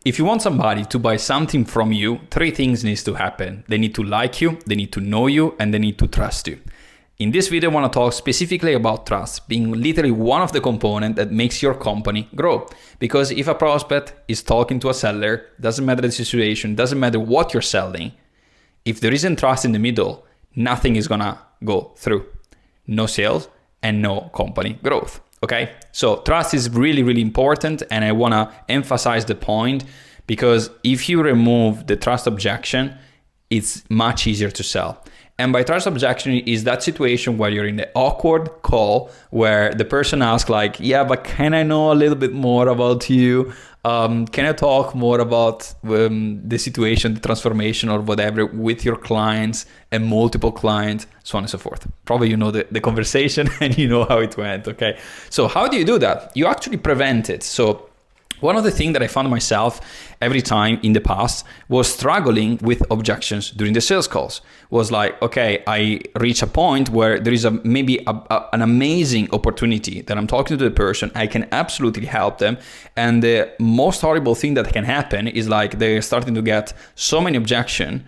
If you want somebody to buy something from you, three things needs to happen. They need to like you, they need to know you, and they need to trust you. In this video, I want to talk specifically about trust, being literally one of the components that makes your company grow. Because if a prospect is talking to a seller, doesn't matter the situation, doesn't matter what you're selling, if there isn't trust in the middle, nothing is gonna go through. No sales and no company growth. Okay, so trust is really, really important, and I want to emphasize the point because if you remove the trust objection, it's much easier to sell. And by trust objection is that situation where you're in the awkward call where the person asks like, yeah, but can I know a little bit more about you? Can I talk more about the situation, the transformation or whatever with your clients and multiple clients, so on and so forth. Probably you know the conversation and you know how it went, okay? So how do you do that? You actually prevent it. So one of the things that I found myself every time in the past was struggling with objections during the sales calls. Was like, okay, I reach a point where there is maybe an amazing opportunity that I'm talking to the person. I can absolutely help them. And the most horrible thing that can happen is like they're starting to get so many objections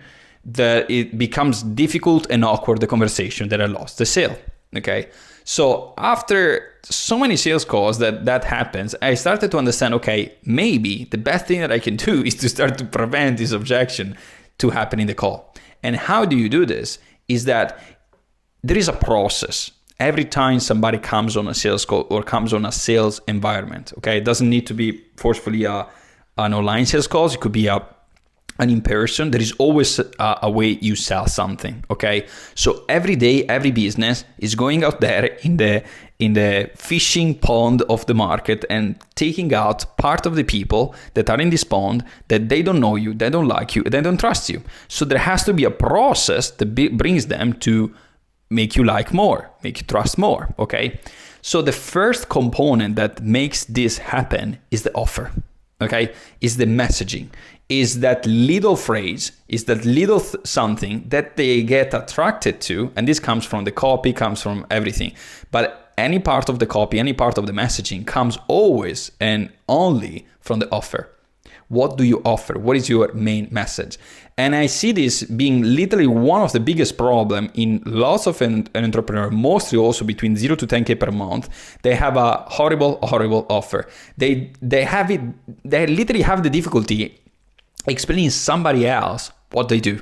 that it becomes difficult and awkward, the conversation, that I lost the sale. Okay. So after so many sales calls that happens, I started to understand, okay, maybe the best thing that I can do is to start to prevent this objection to happen in the call. And how do you do this? Is that there is a process. Every time somebody comes on a sales call or comes on a sales environment, okay, it doesn't need to be forcefully an online sales call. It could be an in-person. There is always a way you sell something, okay? So every day, every business is going out there in the fishing pond of the market and taking out part of the people that are in this pond that they don't know you, they don't like you, they don't trust you. So there has to be a process that brings them to make you like more, make you trust more, okay? So the first component that makes this happen is the offer, okay? Is the messaging. Is that little phrase, is that little something that they get attracted to, and this comes from the copy, comes from everything. But any part of the copy, any part of the messaging comes always and only from the offer. What do you offer? What is your main message? And I see this being literally one of the biggest problem in lots of an entrepreneur, mostly also between 0 to 10K per month. They have a horrible offer. They literally have the difficulty explaining somebody else what they do.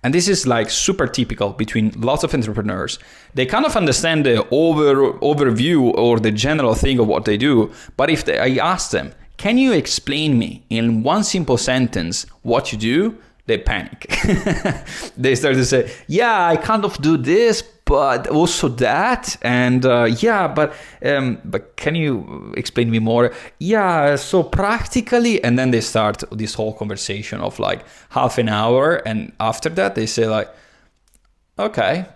And this is like super typical between lots of entrepreneurs. They kind of understand the overview or the general thing of what they do. But if I ask them, can you explain me in one simple sentence what you do? They panic. They start to say, yeah, I kind of do this, but also that. And but can you explain me more? Yeah, so practically. And then they start this whole conversation of like half an hour. And after that, they say like, okay,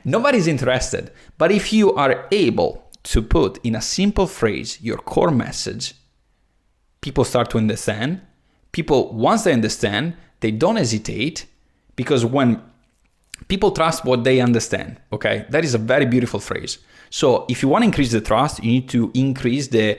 nobody's interested. But if you are able to put in a simple phrase your core message, people start to understand. People, once they understand, they don't hesitate, because when people trust what they understand, okay, that is a very beautiful phrase. So if you want to increase the trust, you need to increase the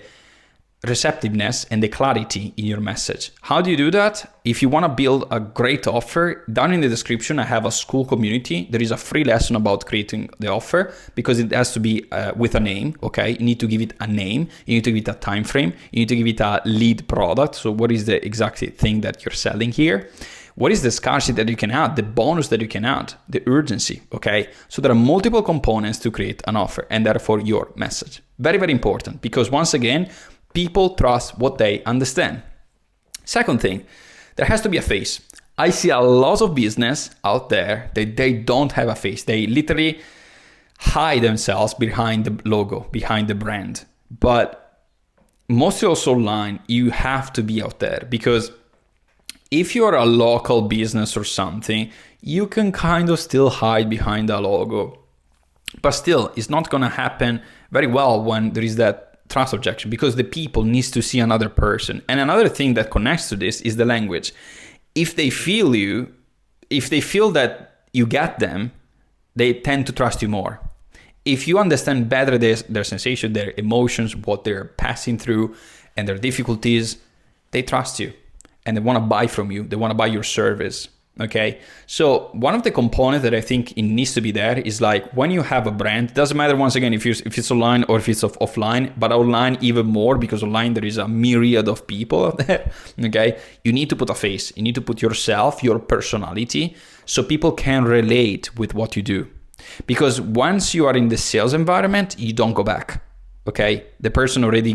receptiveness and the clarity in your message. How do you do that? If you want to build a great offer, down in the description, I have a school community. There is a free lesson about creating the offer, because it has to be with a name, okay? You need to give it a name. You need to give it a time frame. You need to give it a lead product. So what is the exact thing that you're selling here? What is the scarcity that you can add, the bonus that you can add, the urgency, okay? So there are multiple components to create an offer, and therefore your message. Very, very important, because once again, people trust what they understand. Second thing, there has to be a face. I see a lot of business out there that they don't have a face. They literally hide themselves behind the logo, behind the brand. But mostly also online, you have to be out there, because if you're a local business or something, you can kind of still hide behind a logo. But still, it's not going to happen very well when there is that trust objection, because the people needs to see another person. And another thing that connects to this is the language. If they feel that you get them, they tend to trust you more. If you understand better their sensation, their emotions, what they're passing through and their difficulties, they trust you and they want to buy from you. They want to buy your service. Okay. So one of the components that I think it needs to be there is like when you have a brand, it doesn't matter once again if it's online or if it's offline, but online even more, because online there is a myriad of people out there. Okay. You need to put a face. You need to put yourself, your personality, so people can relate with what you do. Because once you are in the sales environment, you don't go back. Okay, the person already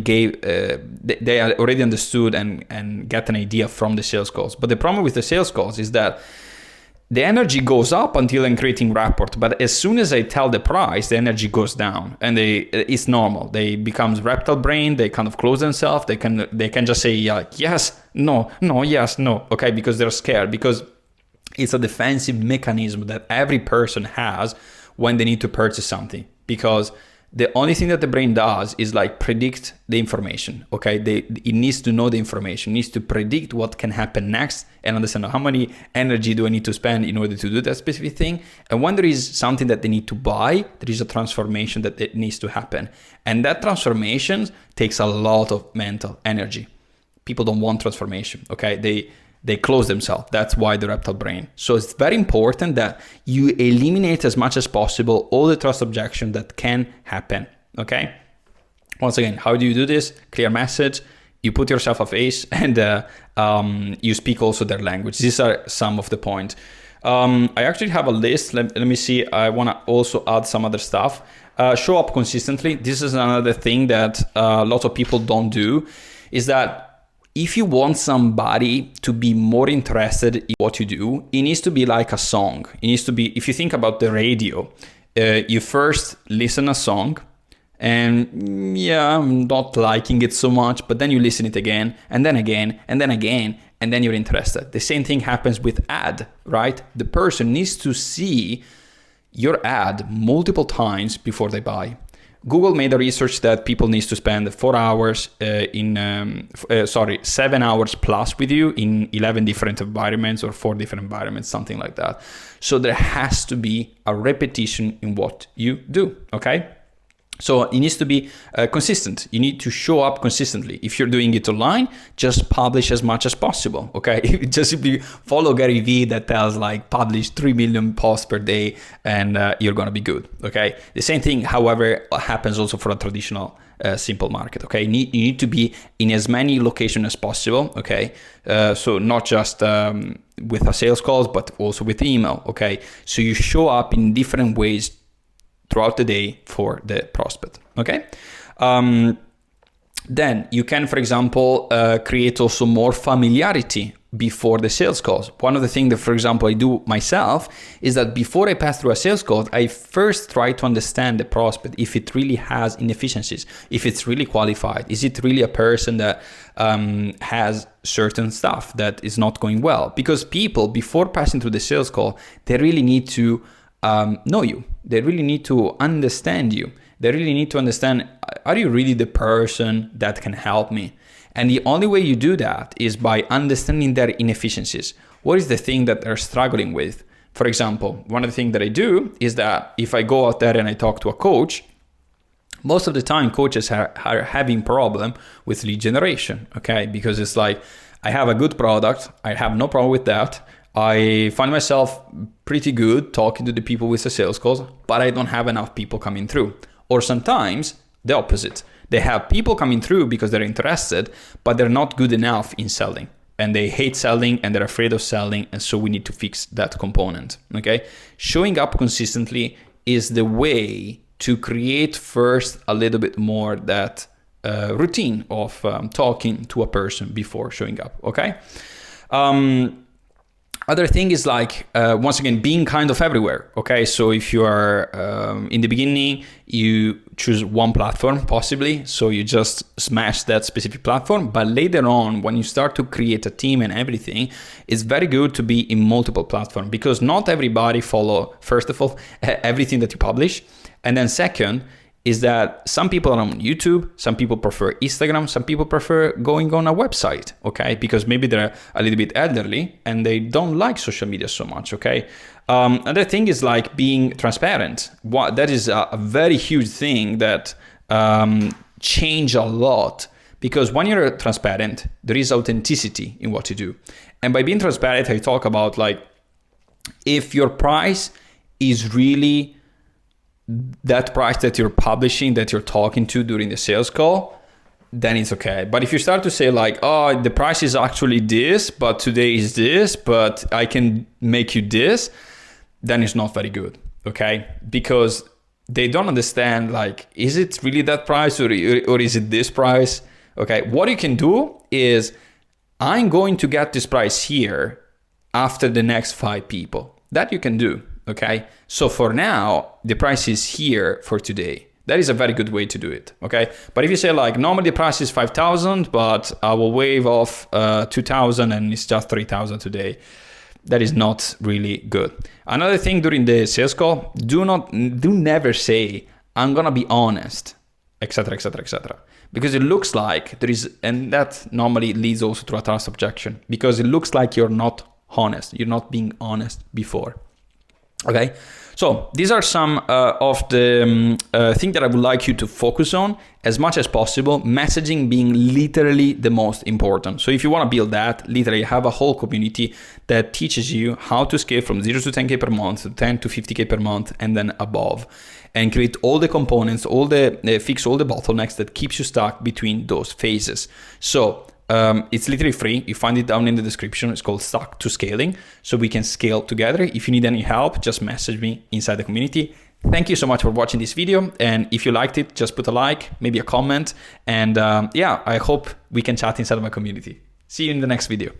they already understood and get an idea from the sales calls. But the problem with the sales calls is that the energy goes up until I'm creating rapport. But as soon as I tell the price, the energy goes down, and it's normal. They become reptile brain. They kind of close themselves. They can just say yes, no, yes, no. Okay, because they're scared, because it's a defensive mechanism that every person has when they need to purchase something, because the only thing that the brain does is like predict the information. Okay, it needs to know the information, it needs to predict what can happen next and understand how many energy do I need to spend in order to do that specific thing. And when there is something that they need to buy, there is a transformation that needs to happen. And that transformation takes a lot of mental energy. People don't want transformation. Okay, they close themselves. That's why the reptile brain. So it's very important that you eliminate as much as possible all the trust objection that can happen. Okay. Once again, how do you do this? Clear message. You put yourself a face, and you speak also their language. These are some of the points. I actually have a list. Let me see. I want to also add some other stuff. Show up consistently. This is another thing that lots of people don't do, is that if you want somebody to be more interested in what you do, it needs to be like a song. It needs to be, if you think about the radio, you first listen a song and I'm not liking it so much, but then you listen it again and then again and then again, and then you're interested. The same thing happens with ad, right? The person needs to see your ad multiple times before they buy. Google made a research that people need to spend 7 hours plus with you in 11 different environments or 4 different environments, something like that. So there has to be a repetition in what you do, okay? So it needs to be consistent. You need to show up consistently. If you're doing it online, just publish as much as possible, okay? Just simply follow Gary Vee that tells like publish 3 million posts per day and you're gonna be good, okay? The same thing, however, happens also for a traditional simple market, okay? You need to be in as many locations as possible, okay? So not just with a sales calls, but also with email, okay? So you show up in different ways throughout the day for the prospect, okay? Then you can, for example, create also more familiarity before the sales calls. One of the things that, for example, I do myself is that before I pass through a sales call, I first try to understand the prospect, if it really has inefficiencies, if it's really qualified, is it really a person that has certain stuff that is not going well? Because people, before passing through the sales call, they really need to know you. They really need to understand you. They really need to understand, are you really the person that can help me? And the only way you do that is by understanding their inefficiencies. What is the thing that they're struggling with? For example, one of the things that I do is that if I go out there and I talk to a coach, most of the time coaches are having problem with lead generation, okay? Because it's like, I have a good product, I have no problem with that. I find myself pretty good talking to the people with the sales calls, but I don't have enough people coming through. Or sometimes the opposite. They have people coming through because they're interested, but they're not good enough in selling. And they hate selling and they're afraid of selling. And so we need to fix that component, okay? Showing up consistently is the way to create first a little bit more that routine of talking to a person before showing up, okay? Other thing is like, once again, being kind of everywhere, okay? So if you are, in the beginning, you choose one platform, possibly, so you just smash that specific platform, but later on, when you start to create a team and everything, it's very good to be in multiple platforms, because not everybody follow, first of all, everything that you publish, and then second, is that some people are on YouTube, some people prefer Instagram, some people prefer going on a website, okay? Because maybe they're a little bit elderly and they don't like social media so much, okay? Another thing is like being transparent. That is a very huge thing that changed a lot Because when you're transparent, there is authenticity in what you do. And by being transparent, I talk about like, if your price is really that price that you're publishing, that you're talking to during the sales call, then it's okay. But if you start to say like, oh, the price is actually this, but today is this, but I can make you this, then it's not very good, okay? Because they don't understand like, is it really that price or is it this price? Okay, what you can do is, I'm going to get this price here after the next 5 people. That you can do, okay? So for now, the price is here for today. That is a very good way to do it, okay? But if you say like, normally the price is 5,000, but I will waive off 2,000 and it's just 3,000 today, that is not really good. Another thing during the sales call, do never say, I'm gonna be honest, etc., etc., etc. Because it looks like there is, and that normally leads also to a trust objection, because it looks like you're not honest, you're not being honest before. Okay, so these are some of the things that I would like you to focus on as much as possible, messaging being literally the most important. So if you want to build that, literally have a whole community that teaches you how to scale from 0 to 10K per month, to 10 to 50K per month, and then above, and create all the components, fix all the bottlenecks that keeps you stuck between those phases. So it's literally free. You find it down in the description. It's called Stuck to Scaling. So we can scale together. If you need any help, just message me inside the community. Thank you so much for watching this video. And if you liked it, just put a like, maybe a comment. And yeah, I hope we can chat inside of my community. See you in the next video.